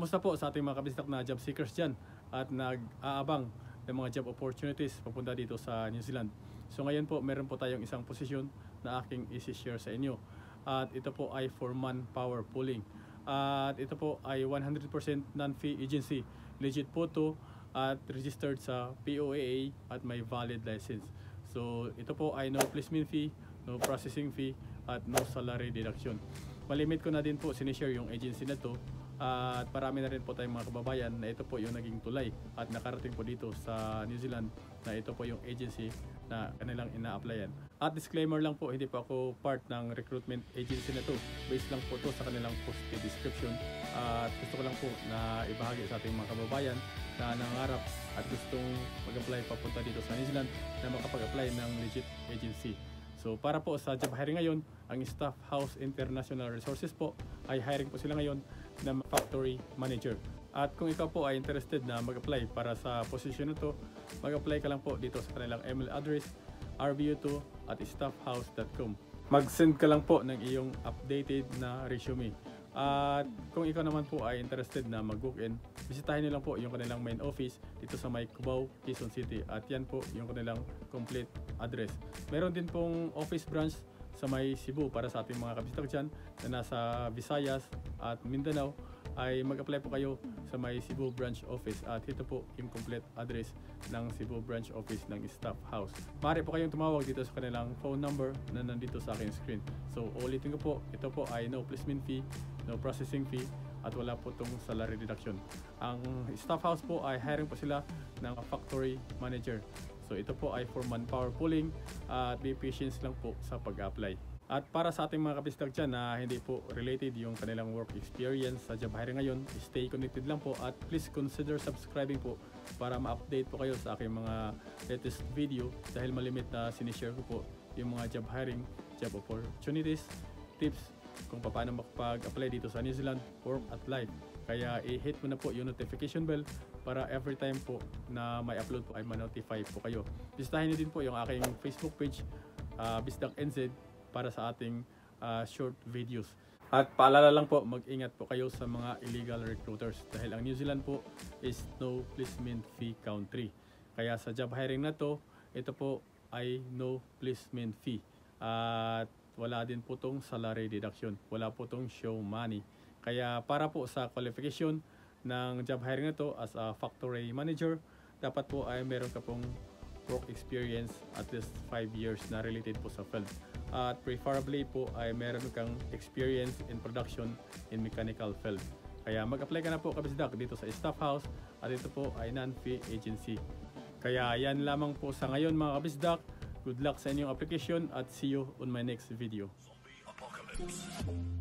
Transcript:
Kumusta po sa ating mga kabisdak na job seekers dyan at nag-aabang ng mga job opportunities papunta dito sa New Zealand. So ngayon po meron po tayong isang posisyon na aking isi-share sa inyo. At ito po ay for manpower pooling. At ito po ay 100% non-fee agency. Legit po to at registered sa POAA at may valid license. So ito po ay no placement fee, no processing fee at no salary deduction. Malimit ko na din po sinishare yung agency na to. At marami na rin po tayong mga kababayan na ito po yung naging tulay at nakarating po dito sa New Zealand na ito po yung agency na kanilang ina-applyan. At disclaimer lang po, hindi po ako part ng recruitment agency na to. Based lang po to sa kanilang posted description. At gusto ko lang po na ibahagi sa ating mga kababayan na nangarap at gustong mag-apply papunta dito sa New Zealand na makapag-apply ng legit agency. So para po sa job hiring ngayon, ang Staff House International Resources po ay hiring po sila ngayon na factory manager. At kung ikaw po ay interested na mag-apply para sa position na to, mag-apply ka lang po dito sa kanilang email address rbu2 at staffhouse.com. Mag-send ka lang po ng iyong updated na resume. At kung ikaw naman po ay interested na mag-book-in, bisitahin niyo lang po yung kanilang main office dito sa may Cubao, Quezon City. At yan po yung kanilang complete address. Meron din pong office branch sa may Cebu para sa ating mga kabistak dyan na nasa Visayas at Mindanao, ay mag-apply po kayo sa may Cebu branch office. At ito po yung complete address ng Cebu branch office ng Staff House. Maaari po kayong tumawag dito sa kanilang phone number na nandito sa aking screen. So ulitin ko po, ito po ay no placement fee, no processing fee at wala po itong salary deduction. Ang Staff House po ay hiring po sila ng factory manager. So ito po ay for manpower pooling at be patient lang po sa pag-apply. At para sa ating mga kabistak dyan na hindi po related yung kanilang work experience sa job hiring ngayon, stay connected lang po at please consider subscribing po para ma-update po kayo sa aking mga latest video dahil malimit na sinishare ko po yung mga job hiring, job opportunities, tips kung paano makapag-apply dito sa New Zealand, work at life. Kaya i-hit mo na po yung notification bell para every time po na may upload po ay ma-notify po kayo. Bisitahin niyo din po yung aking Facebook page, Bisdak NZ, para sa ating short videos. At paalala lang po, mag-ingat po kayo sa mga illegal recruiters dahil ang New Zealand po is no placement fee country. Kaya sa job hiring na to, ito po ay no placement fee. At wala din po tong salary deduction. Wala po tong show money. Kaya para po sa qualification ng job hiring na to as a factory manager, dapat po ay meron ka pong work experience at least 5 years na related po sa field. At preferably po ay meron kang experience in production in mechanical field. Kaya mag-apply ka na po kabisdak dito sa Staff House at ito po ay non-fee agency. Kaya yan lamang po sa ngayon mga kabisdak. Good luck sa inyong application at see you on my next video. Zombie Apocalypse.